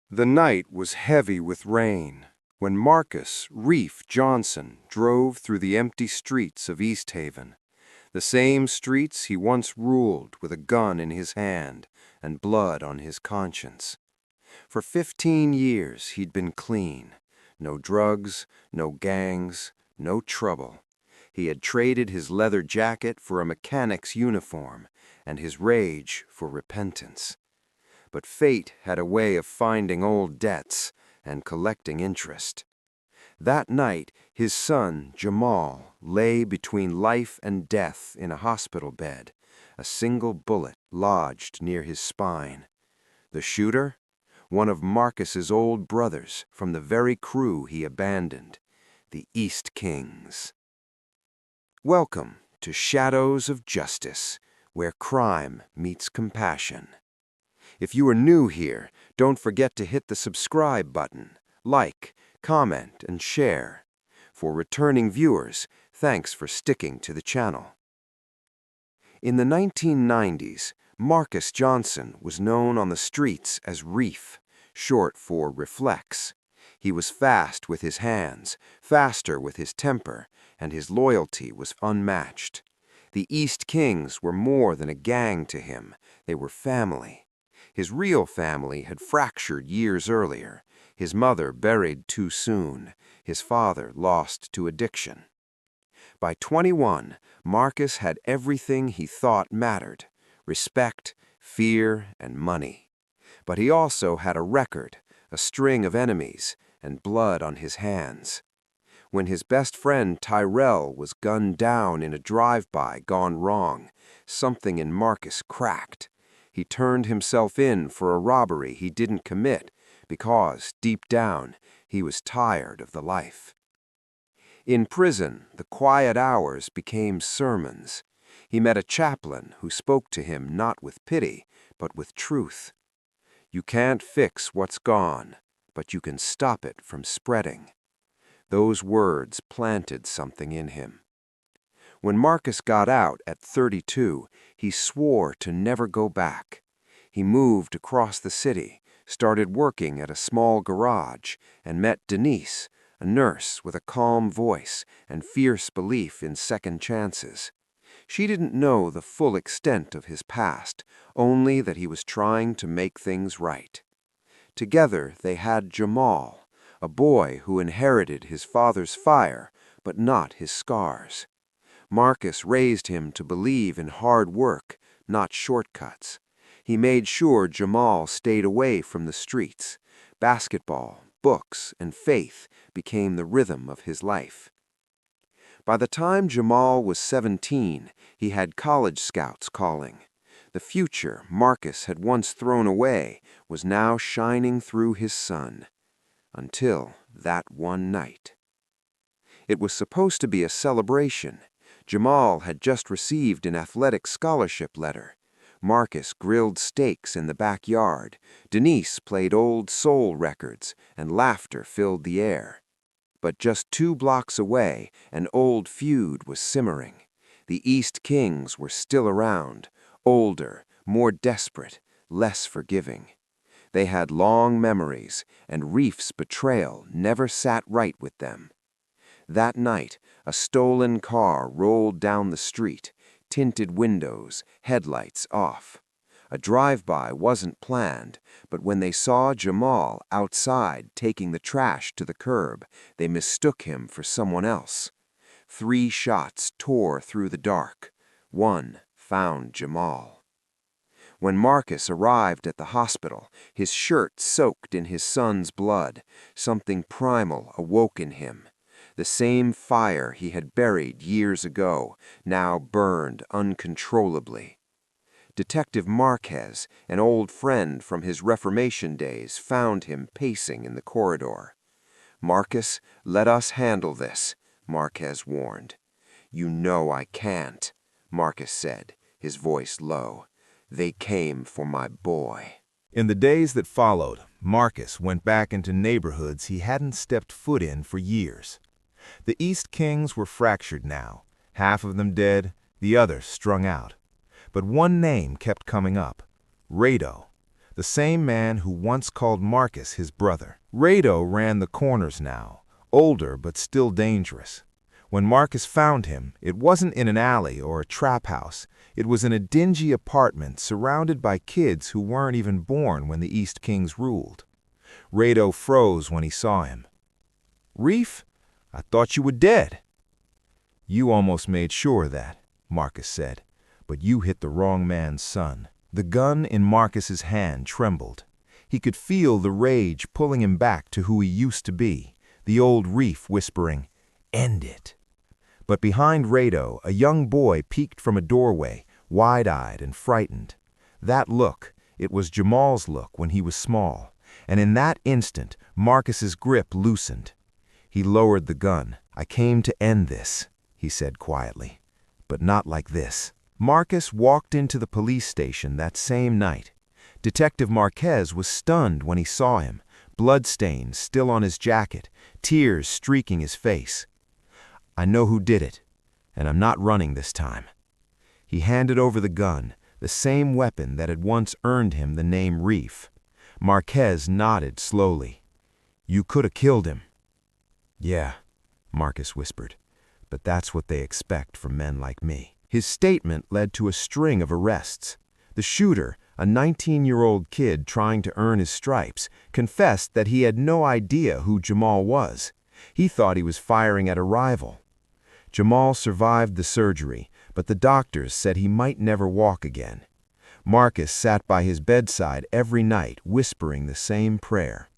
The night was heavy with rain when Marcus Reef Johnson drove through the empty streets of East Haven, the same streets he once ruled with a gun in his hand and blood on his conscience. For 15 years he'd been clean. No drugs, no gangs, no trouble. He had traded his leather jacket for a mechanic's uniform and his rage for repentance. But fate had a way of finding old debts and collecting interest. That night, his son, Jamal, lay between life and death in a hospital bed, a single bullet lodged near his spine. The shooter? One of Marcus's old brothers from the very crew he abandoned, the East Kings. Welcome to Shadows of Justice, where crime meets compassion. If you are new here, don't forget to hit the subscribe button, like, comment, and share. For returning viewers, thanks for sticking to the channel. In the 1990s, Marcus Johnson was known on the streets as Reef, short for Reflex. He was fast with his hands, faster with his temper, and his loyalty was unmatched. The East Kings were more than a gang to him, they were family. His real family had fractured years earlier, his mother buried too soon, his father lost to addiction. By 21, Marcus had everything he thought mattered: respect, fear, and money. But he also had a record, a string of enemies, and blood on his hands. When his best friend Tyrell was gunned down in a drive-by gone wrong, something in Marcus cracked. He turned himself in for a robbery he didn't commit because, deep down, he was tired of the life. In prison, the quiet hours became sermons. He met a chaplain who spoke to him not with pity, but with truth. You can't fix what's gone, but you can stop it from spreading. Those words planted something in him. When Marcus got out at 32, he swore to never go back. He moved across the city, started working at a small garage, and met Denise, a nurse with a calm voice and fierce belief in second chances. She didn't know the full extent of his past, only that he was trying to make things right. Together they had Jamal, a boy who inherited his father's fire, but not his scars. Marcus raised him to believe in hard work, not shortcuts. He made sure Jamal stayed away from the streets. Basketball, books, and faith became the rhythm of his life. By the time Jamal was 17, he had college scouts calling. The future Marcus had once thrown away was now shining through his son. Until that one night. It was supposed to be a celebration. Jamal had just received an athletic scholarship letter. Marcus grilled steaks in the backyard. Denise played old soul records, and laughter filled the air. But just 2 blocks away, an old feud was simmering. The East Kings were still around, older, more desperate, less forgiving. They had long memories, and Reef's betrayal never sat right with them. That night, a stolen car rolled down the street, tinted windows, headlights off. A drive-by wasn't planned, but when they saw Jamal outside taking the trash to the curb, they mistook him for someone else. 3 shots tore through the dark. One found Jamal. When Marcus arrived at the hospital, his shirt soaked in his son's blood, something primal awoke in him. The same fire he had buried years ago now burned uncontrollably. Detective Marquez, an old friend from his Reformation days, found him pacing in the corridor. "Marcus, let us handle this," Marquez warned. "You know I can't," Marcus said, his voice low. "They came for my boy." In the days that followed, Marcus went back into neighborhoods he hadn't stepped foot in for years. The East Kings were fractured now, half of them dead, the others strung out. But one name kept coming up: Rado. the same man who once called Marcus his brother. Rado ran the corners now, older but still dangerous. When Marcus found him, it wasn't in an alley or a trap house. It was in a dingy apartment surrounded by kids who weren't even born when the East Kings ruled. Rado froze when he saw him. "Reef, I thought you were dead." "You almost made sure of that," Marcus said, "but you hit the wrong man's son." The gun in Marcus's hand trembled. He could feel the rage pulling him back to who he used to be, the old Reef whispering, "End it." But behind Rado, a young boy peeked from a doorway, wide-eyed and frightened. That look, it was Jamal's look when he was small, and in that instant, Marcus's grip loosened. He lowered the gun. "I came to end this," he said quietly, "but not like this." Marcus walked into the police station that same night. Detective Marquez was stunned when he saw him, bloodstains still on his jacket, tears streaking his face. "I know who did it, and I'm not running this time." He handed over the gun, the same weapon that had once earned him the name Reef. Marquez nodded slowly. "You could have killed him." "Yeah," Marcus whispered, "but that's what they expect from men like me." His statement led to a string of arrests. The shooter, a 19-year-old kid trying to earn his stripes, confessed that he had no idea who Jamal was. He thought he was firing at a rival. Jamal survived the surgery, but the doctors said he might never walk again. Marcus sat by his bedside every night, whispering the same prayer.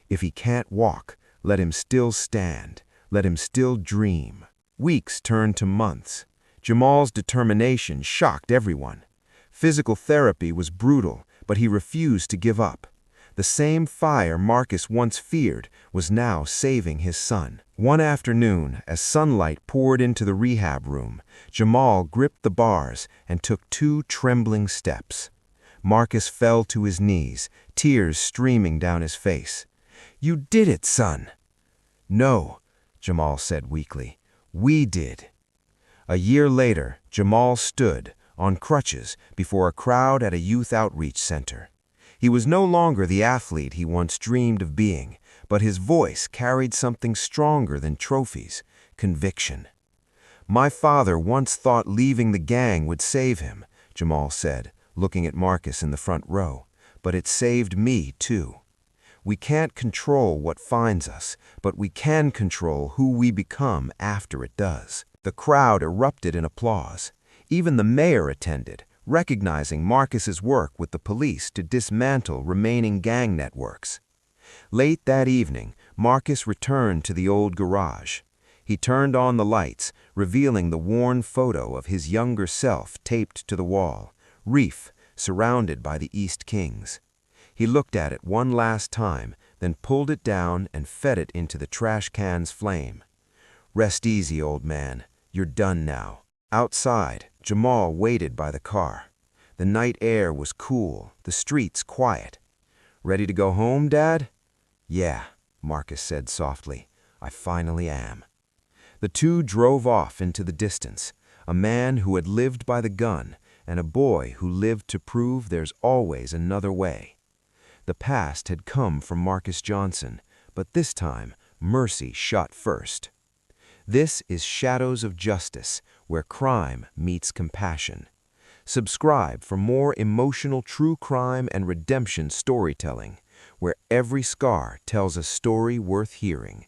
If he can't walk, let him still stand, let him still dream. Weeks turned to months. Jamal's determination shocked everyone. Physical therapy was brutal, but he refused to give up. The same fire Marcus once feared was now saving his son. One afternoon, as sunlight poured into the rehab room, Jamal gripped the bars and took 2 trembling steps. Marcus fell to his knees, tears streaming down his face. "You did it, son." "No," Jamal said weakly. "We did." A year later, Jamal stood, on crutches, before a crowd at a youth outreach center. He was no longer the athlete he once dreamed of being, but his voice carried something stronger than trophies: conviction. "My father once thought leaving the gang would save him," Jamal said, looking at Marcus in the front row, "but it saved me too. We can't control what finds us, but we can control who we become after it does." The crowd erupted in applause. Even the mayor attended, recognizing Marcus's work with the police to dismantle remaining gang networks. Late that evening, Marcus returned to the old garage. He turned on the lights, revealing the worn photo of his younger self taped to the wall, Reef, surrounded by the East Kings. He looked at it one last time, then pulled it down and fed it into the trash can's flame. "Rest easy, old man. You're done now." Outside, Jamal waited by the car. The night air was cool, the streets quiet. "Ready to go home, Dad?" "Yeah," Marcus said softly. "I finally am." The two drove off into the distance, a man who had lived by the gun and a boy who lived to prove there's always another way. The past had come from Marcus Johnson, but this time, mercy shot first. This is Shadows of Justice, where crime meets compassion. Subscribe for more emotional true crime and redemption storytelling, where every scar tells a story worth hearing.